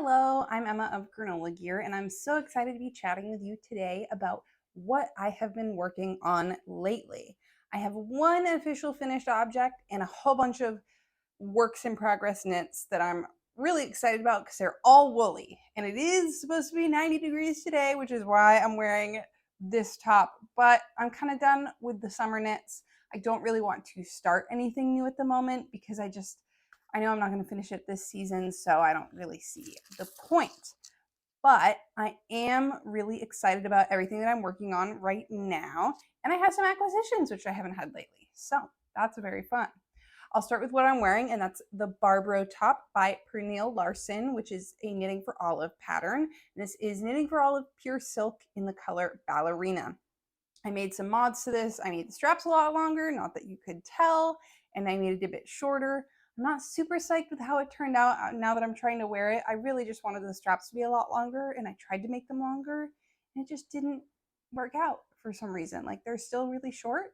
Hello, I'm Emma of Granola Gear, and I'm so excited to be chatting with you today about what I have been working on lately. I have one official finished object and a whole bunch of works in progress knits that I'm really excited about because they're all woolly. And it is supposed to be 90 degrees today, which is why I'm wearing this top. But I'm kind of done with the summer knits. I don't really want to start anything new at the moment because I know I'm not going to finish it this season, so I don't really see the point. But I am really excited about everything that I'm working on right now. And I have some acquisitions, which I haven't had lately. So that's very fun. I'll start with what I'm wearing, and that's the Barbro top by Pernille Larsen, which is a Knitting for Olive pattern. This is Knitting for Olive pure silk in the color Ballerina. I made some mods to this. I made the straps a lot longer, not that you could tell, and I made it a bit shorter. I'm not super psyched with how it turned out now that I'm trying to wear it. I really just wanted the straps to be a lot longer, and I tried to make them longer, and it just didn't work out for some reason. Like they're still really short,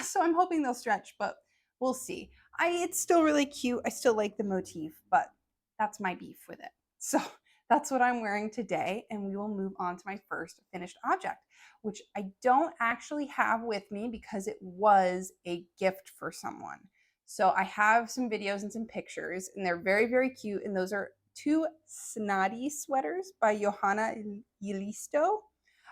so I'm hoping they'll stretch, but we'll see. It's still really cute. I still like the motif, but that's my beef with it. So that's what I'm wearing today, and we will move on to my first finished object, which I don't actually have with me because it was a gift for someone. So I have some videos and some pictures, and they're very, very cute. And those are two Snotty sweaters by Johanna Ylisto,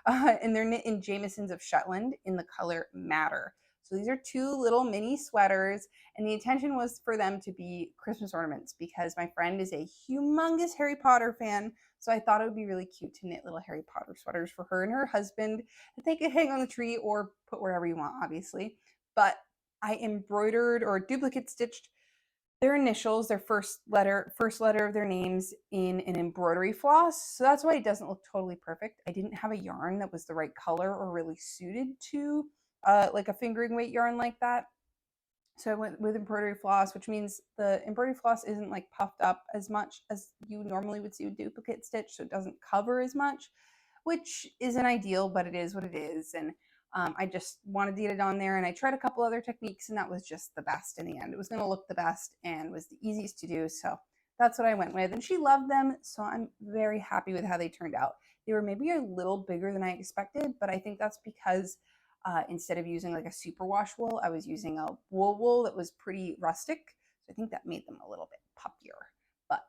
and they're knit in Jamieson's of Shetland in the color Matter. So these are two little mini sweaters, and the intention was for them to be Christmas ornaments because my friend is a humongous Harry Potter fan. So I thought it would be really cute to knit little Harry Potter sweaters for her and her husband that they could hang on the tree or put wherever you want, obviously. But I embroidered or duplicate stitched their initials, their first letter of their names in an embroidery floss. So that's why it doesn't look totally perfect. I didn't have a yarn that was the right color or really suited to like a fingering weight yarn like that. So I went with embroidery floss, which means the embroidery floss isn't like puffed up as much as you normally would see with duplicate stitch, so it doesn't cover as much, which isn't ideal, but it is what it is. And I just wanted to get it on there, and I tried a couple other techniques, and that was just the best in the end. It was going to look the best and was the easiest to do, so that's what I went with. And she loved them, so I'm very happy with how they turned out. They were maybe a little bigger than I expected, but I think that's because instead of using like a superwash wool, I was using a wool that was pretty rustic. So I think that made them a little bit puppier, but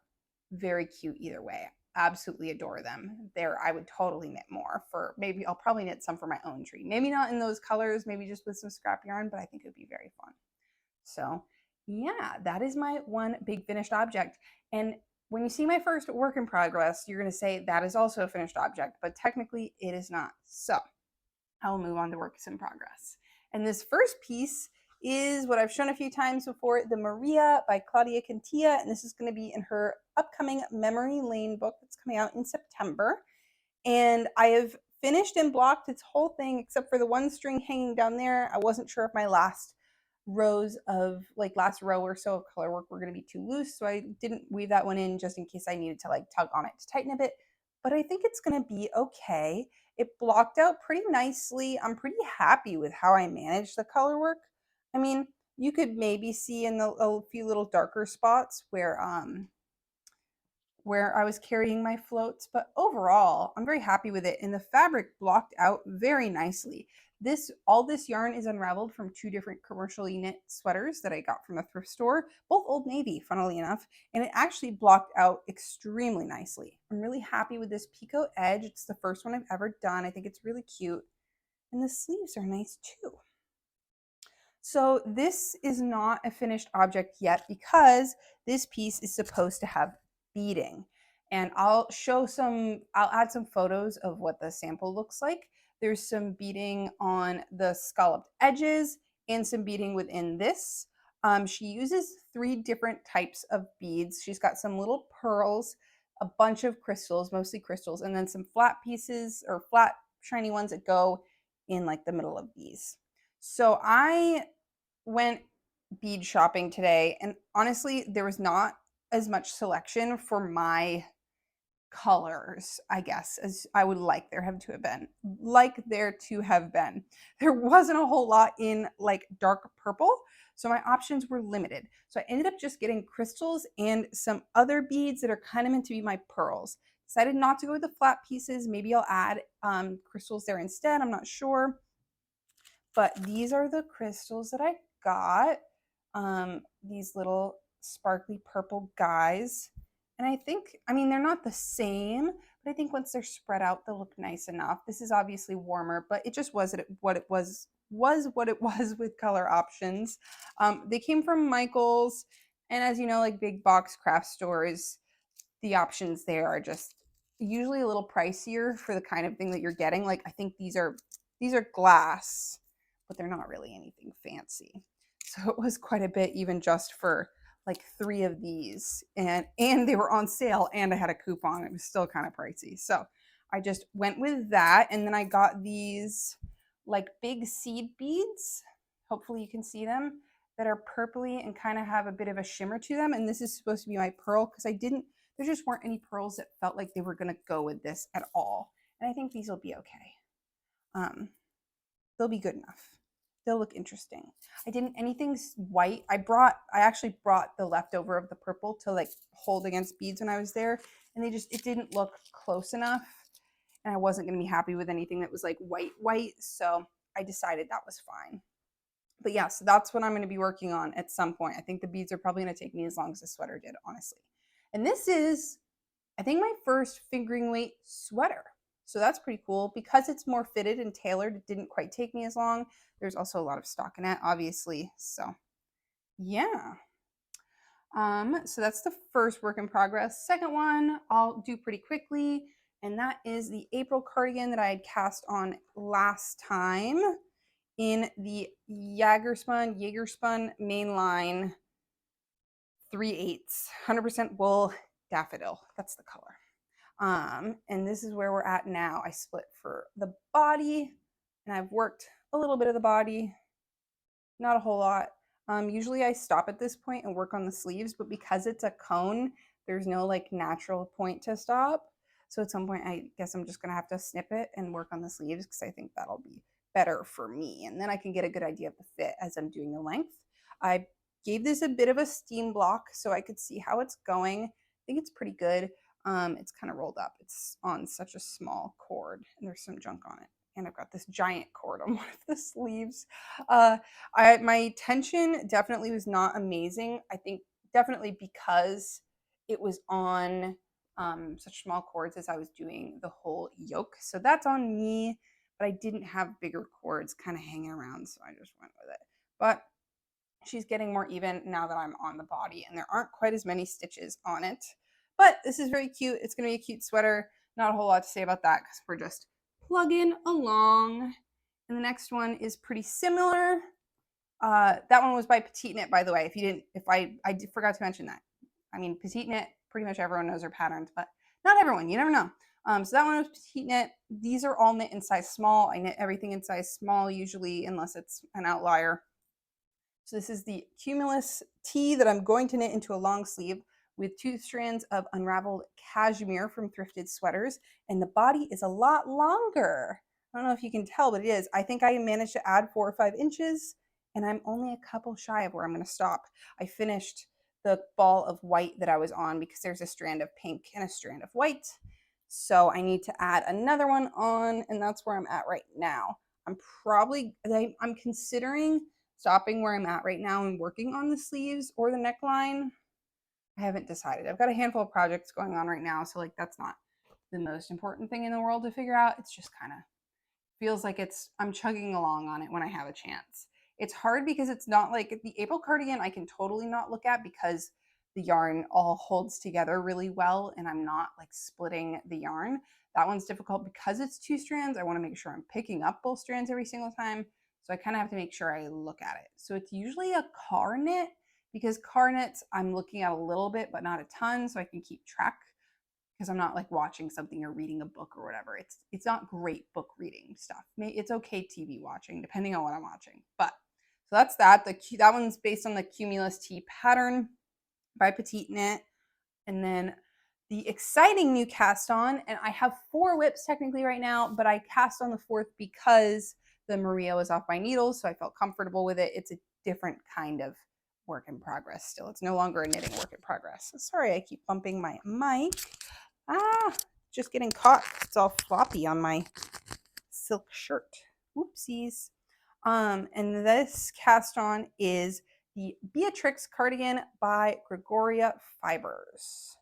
very cute either way. Absolutely adore them. There, I would totally knit more for maybe I'll probably knit some for my own tree. Maybe not in those colors, maybe just with some scrap yarn, but I think it would be very fun. So yeah, that is my one big finished object. And when you see my first work in progress, you're going to say that is also a finished object, but technically it is not. So I will move on to works in progress. And this first piece is what I've shown a few times before, the Maria by Claudia Cantilla, and this is going to be in her upcoming Memory Lane book that's coming out in September. And I have finished and blocked its whole thing except for the one string hanging down there. I wasn't sure if my last row or so of color work were going to be too loose, so I didn't weave that one in just in case I needed to like tug on it to tighten a bit. But I think it's going to be okay. It blocked out pretty nicely. I'm pretty happy with how I managed the color work. I mean, you could maybe see in a few little darker spots where I was carrying my floats, but overall, I'm very happy with it. And the fabric blocked out very nicely. All this yarn is unraveled from two different commercially knit sweaters that I got from the thrift store, both Old Navy, funnily enough, and it actually blocked out extremely nicely. I'm really happy with this picot edge. It's the first one I've ever done. I think it's really cute. And the sleeves are nice too. So this is not a finished object yet because this piece is supposed to have beading. And I'll add some photos of what the sample looks like. There's some beading on the scalloped edges and some beading within this. She uses 3 different types of beads. She's got some little pearls, a bunch of crystals, mostly crystals, and then some flat pieces or flat shiny ones that go in like the middle of these. So I went bead shopping today, and honestly, there was not as much selection for my colors, I guess, as I would like there to have been. Like there to have been. There wasn't a whole lot in like dark purple, so my options were limited. So I ended up just getting crystals and some other beads that are kind of meant to be my pearls. Decided not to go with the flat pieces. Maybe I'll add crystals there instead. I'm not sure. But these are the crystals that I got. These little sparkly purple guys. And I think, I mean, they're not the same, but I think once they're spread out, they'll look nice enough. This is obviously warmer, but it just wasn't what it was what it was with color options. They came from Michael's, and as you know, like big box craft stores, the options there are just usually a little pricier for the kind of thing that you're getting. Like I think these are glass, but they're not really anything fancy. So it was quite a bit even just for like 3 of these, and they were on sale, and I had a coupon. It was still kind of pricey. So I just went with that, and then I got these like big seed beads. Hopefully you can see them, that are purpley and kind of have a bit of a shimmer to them. And this is supposed to be my pearl because there just weren't any pearls that felt like they were going to go with this at all. And I think these will be okay. They'll be good enough. They'll look interesting. I didn't anything white. I actually brought the leftover of the purple to like hold against beads when I was there, and it didn't look close enough, and I wasn't going to be happy with anything that was like white, so I decided that was fine. But yeah, so that's what I'm going to be working on at some point. I think the beads are probably going to take me as long as the sweater did, honestly. And this is, I think, my first fingering weight sweater. So that's pretty cool. Because it's more fitted and tailored, it didn't quite take me as long. There's also a lot of stockinette, obviously. So yeah. So that's the first work in progress. Second one, I'll do pretty quickly. And that is the April cardigan that I had cast on last time in the Jagerspun mainline 3/8, 100% wool daffodil. That's the color. And this is where we're at now. I split for the body, and I've worked a little bit of the body, not a whole lot. Usually I stop at this point and work on the sleeves, but because it's a cone, there's no like natural point to stop. So at some point, I guess I'm just gonna have to snip it and work on the sleeves because I think that'll be better for me. And then I can get a good idea of the fit as I'm doing the length. I gave this a bit of a steam block so I could see how it's going. I think it's pretty good. It's kind of rolled up. It's on such a small cord, and there's some junk on it. And I've got this giant cord on one of the sleeves. My tension definitely was not amazing. I think definitely because it was on such small cords as I was doing the whole yoke. So that's on me, but I didn't have bigger cords kind of hanging around, so I just went with it. But she's getting more even now that I'm on the body, and there aren't quite as many stitches on it. But this is very cute. It's going to be a cute sweater. Not a whole lot to say about that because we're just plugging along. And the next one is pretty similar. That one was by Petite Knit, by the way. I forgot to mention that. I mean, Petite Knit, pretty much everyone knows their patterns, but not everyone. You never know. So that one was Petite Knit. These are all knit in size small. I knit everything in size small usually, unless it's an outlier. So this is the Cumulus tee that I'm going to knit into a long sleeve with 2 strands of unraveled cashmere from Thrifted Sweaters, and the body is a lot longer. I don't know if you can tell, but it is. I think I managed to add 4 or 5 inches, and I'm only a couple shy of where I'm going to stop. I finished the ball of white that I was on because there's a strand of pink and a strand of white. So I need to add another one on, and that's where I'm at right now. I'm considering stopping where I'm at right now and working on the sleeves or the neckline. I haven't decided. I've got a handful of projects going on right now, so like that's not the most important thing in the world to figure out. It's just kind of feels like I'm chugging along on it when I have a chance. It's hard because it's not like the April cardigan I can totally not look at because the yarn all holds together really well and I'm not like splitting the yarn. That one's difficult because it's 2 strands. I want to make sure I'm picking up both strands every single time. So I kind of have to make sure I look at it. So it's usually a car knit because car knits I'm looking at a little bit, but not a ton, so I can keep track because I'm not like watching something or reading a book or whatever. It's not great book reading stuff. It's okay TV watching, depending on what I'm watching. But so that's that. That one's based on the Cumulus tee pattern by Petite Knit. And then the exciting new cast on, and I have 4 whips technically right now, but I cast on the 4th because the Maria was off my needles, so I felt comfortable with it. It's a different kind of work in progress still. It's no longer a knitting work in progress. Sorry, I keep bumping my mic. Just getting caught. It's all floppy on my silk shirt. Whoopsies. And this cast on is the Beatrix cardigan by Gregoria Fibers.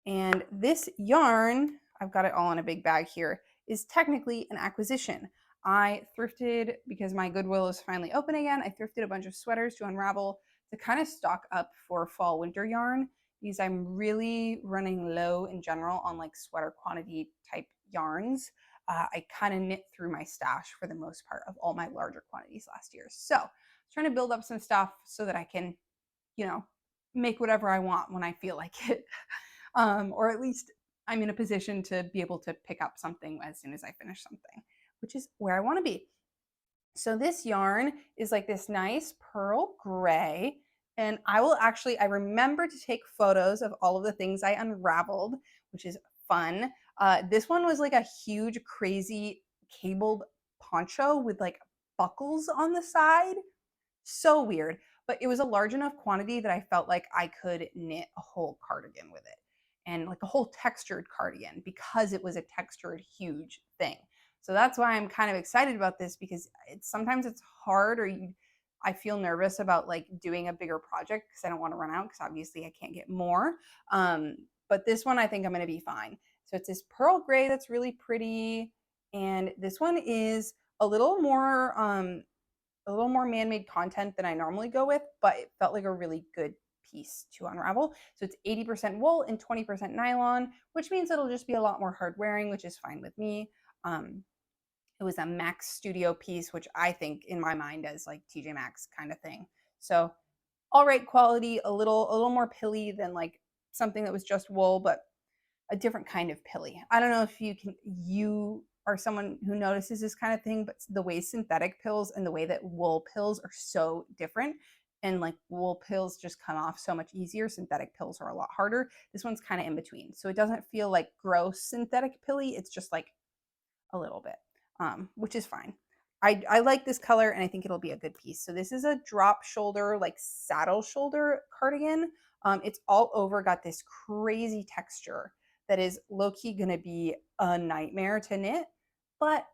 And this yarn, I've got it all in a big bag here, is technically an acquisition. I thrifted, because my Goodwill is finally open again, I thrifted a bunch of sweaters to unravel to kind of stock up for fall winter yarn, because I'm really running low in general on like sweater quantity type yarns. I kind of knit through my stash for the most part of all my larger quantities last year. So I'm trying to build up some stuff so that I can, make whatever I want when I feel like it. Or at least I'm in a position to be able to pick up something as soon as I finish something, which is where I want to be. So this yarn is like this nice pearl gray. And I remember to take photos of all of the things I unraveled, which is fun. This one was like a huge, crazy cabled poncho with like buckles on the side. So weird, but it was a large enough quantity that I felt like I could knit a whole cardigan with it, and like a whole textured cardigan, because it was a textured huge thing. So that's why I'm kind of excited about this, because sometimes it's hard, or I feel nervous about like doing a bigger project because I don't want to run out, because obviously I can't get more. But this one I think I'm going to be fine. So it's this pearl gray that's really pretty, and this one is a little more man-made content than I normally go with, but it felt like a really good piece to unravel. So it's 80% wool and 20% nylon, which means it'll just be a lot more hard wearing, which is fine with me. It was a Max Studio piece, which I think in my mind is like TJ Maxx kind of thing. So all right quality, a little more pilly than like something that was just wool, but a different kind of pilly. I don't know if you are someone who notices this kind of thing, but the way synthetic pills and the way that wool pills are so different, and like wool pills just come off so much easier, synthetic pills are a lot harder. This one's kind of in between. So it doesn't feel like gross synthetic pilly, it's just like a little bit, which is fine. I like this color, and I think it'll be a good piece. So this is a drop shoulder, like saddle shoulder cardigan. It's all over, got this crazy texture that is low-key gonna be a nightmare to knit, but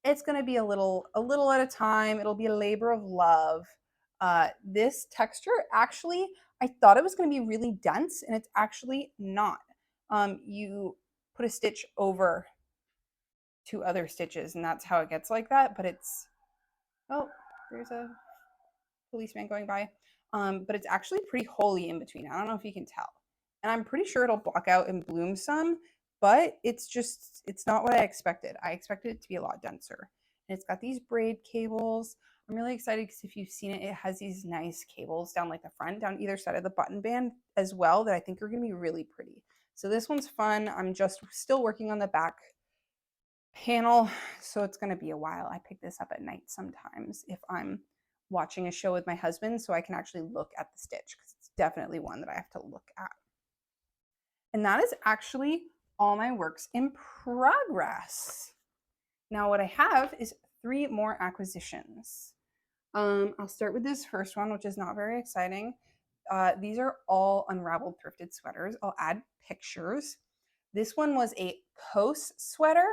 it's gonna be a little at a time. It'll be a labor of love. This texture, actually, I thought it was gonna be really dense, and it's actually not. You put a stitch over 2 other stitches, and that's how it gets like that, but it's, oh, there's a policeman going by. But it's actually pretty holy in between. I don't know if you can tell. And I'm pretty sure it'll block out and bloom some, but it's not what I expected. I expected it to be a lot denser. And it's got these braid cables. I'm really excited because if you've seen it, it has these nice cables down like the front, down either side of the button band as well, that I think are going to be really pretty. So this one's fun. I'm just still working on the back panel, so it's going to be a while. I pick this up at night sometimes if I'm watching a show with my husband, so I can actually look at the stitch, because it's definitely one that I have to look at. And that is actually all my works in progress. Now what I have is 3 more acquisitions. I'll start with this first one, which is not very exciting. These are all unraveled thrifted sweaters. I'll add pictures. This one was a Coase sweater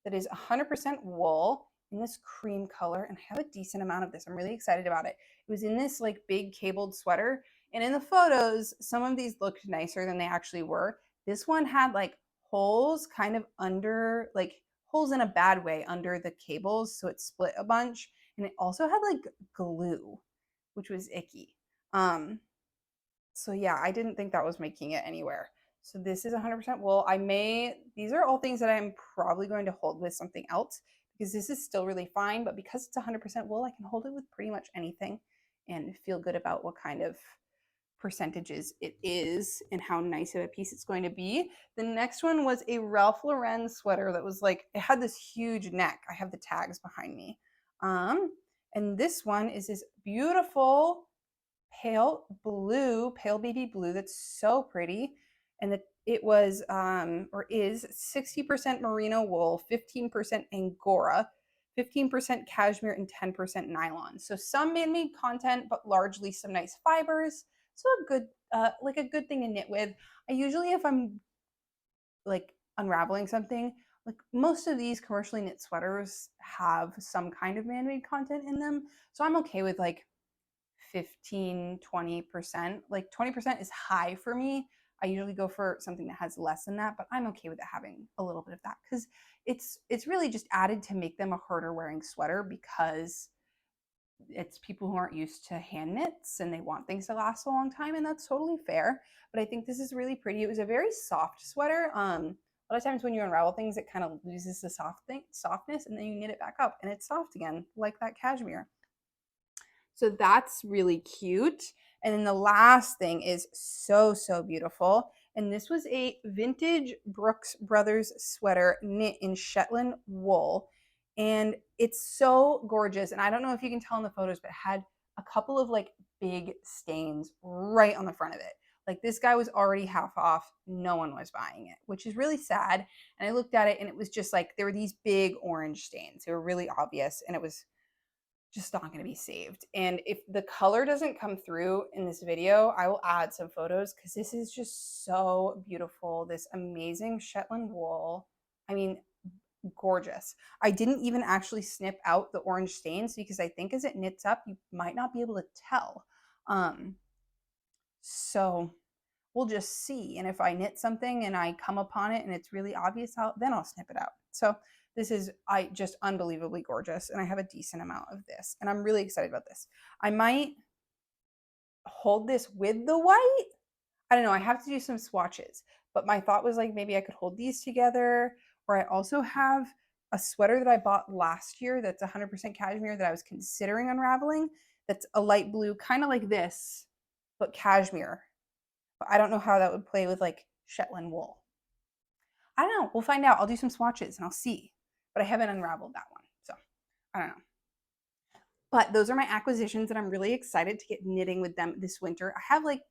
that is 100% wool in this cream color, and I have a decent amount of this. I'm really excited about it. It was in this like big cabled sweater, and in the photos, some of these looked nicer than they actually were. This one had like holes kind of under, like holes in a bad way under the cables, so it split a bunch, and it also had like glue, which was icky. So yeah, I didn't think that was making it anywhere. So this is 100% wool. These are all things that I'm probably going to hold with something else, because this is still really fine, but because it's 100% wool, I can hold it with pretty much anything and feel good about what kind of percentages it is and how nice of a piece it's going to be. The next one was a Ralph Lauren sweater that was like, it had this huge neck. I have the tags behind me. And this one is this beautiful pale baby blue that's so pretty, and It was or is 60% merino wool, 15% angora, 15% cashmere, and 10% nylon. So some man-made content, but largely some nice fibers. So a good like a good thing to knit with. I usually, if I'm like unraveling something, like most of these commercially knit sweaters have some kind of man-made content in them. So I'm okay with like 15-20%. Like 20% is high for me. I usually go for something that has less than that, but I'm okay with it having a little bit of that because it's really just added to make them a harder wearing sweater, because it's people who aren't used to hand knits and they want things to last a long time, and that's totally fair. But I think this is really pretty. It was a very soft sweater. A lot of times when you unravel things, it kind of loses the softness, and then you knit it back up and it's soft again, like that cashmere. So that's really cute. And then the last thing is so, so beautiful. And this was a vintage Brooks Brothers sweater knit in Shetland wool. And it's so gorgeous. And I don't know if you can tell in the photos, but it had a couple of like big stains right on the front of it. Like this guy was already half off. No one was buying it, which is really sad. And I looked at it and it was just like there were these big orange stains. They were really obvious, and it was just not going to be saved. And if the color doesn't come through in this video, I will add some photos because this is just so beautiful. This amazing Shetland wool. I mean, gorgeous. I didn't even actually snip out the orange stains because I think as it knits up, you might not be able to tell. So we'll just see. And if I knit something and I come upon it and it's really obvious, then I'll snip it out. So this is just unbelievably gorgeous, and I have a decent amount of this, and I'm really excited about this. I might hold this with the white. I don't know. I have to do some swatches, but my thought was like maybe I could hold these together, or I also have a sweater that I bought last year that's 100% cashmere that I was considering unraveling. That's a light blue, kind of like this, but cashmere. But I don't know how that would play with like Shetland wool. I don't know. We'll find out. I'll do some swatches and I'll see. But I haven't unraveled that one. So I don't know. But those are my acquisitions, and I'm really excited to get knitting with them this winter. I have like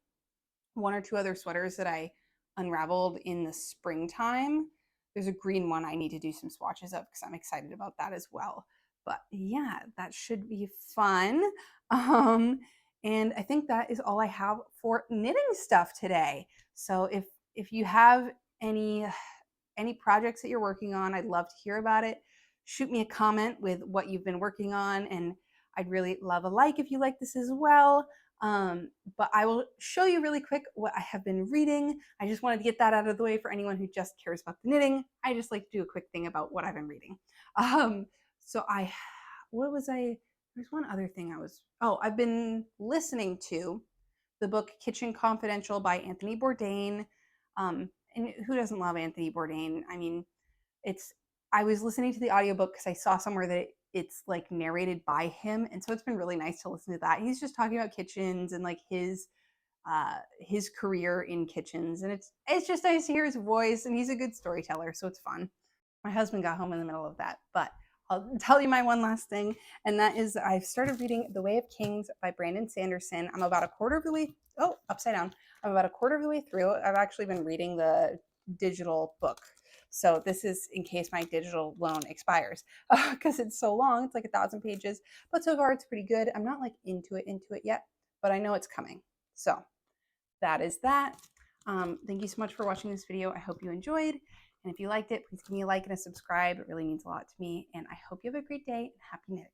one or two other sweaters that I unraveled in the springtime. There's a green one I need to do some swatches of because I'm excited about that as well. But yeah, that should be fun. And I think that is all I have for knitting stuff today. So if you have any projects that you're working on, I'd love to hear about it. Shoot me a comment with what you've been working on, and I'd really love a like if you like this as well. But I will show you really quick what I have been reading. I just wanted to get that out of the way for anyone who just cares about the knitting. I just like to do a quick thing about what I've been reading. There's one other thing I've been listening to the book Kitchen Confidential by Anthony Bourdain. And who doesn't love Anthony Bourdain? I mean, I was listening to the audiobook because I saw somewhere that it's like narrated by him, and so it's been really nice to listen to that. He's just talking about kitchens and like his career in kitchens, and it's just nice to hear his voice, and he's a good storyteller, so it's fun. My husband got home in the middle of that, but I'll tell you my one last thing, and that is I've started reading The Way of Kings by Brandon Sanderson. I'm about a quarter of the way. Oh, upside down. I'm about a quarter of the way through. I've actually been reading the digital book. So this is in case my digital loan expires because it's so long. It's like 1,000 pages, but so far it's pretty good. I'm not like into it yet, but I know it's coming. So that is that. Thank you so much for watching this video. I hope you enjoyed. And if you liked it, please give me a like and a subscribe. It really means a lot to me. And I hope you have a great day and happy knitting.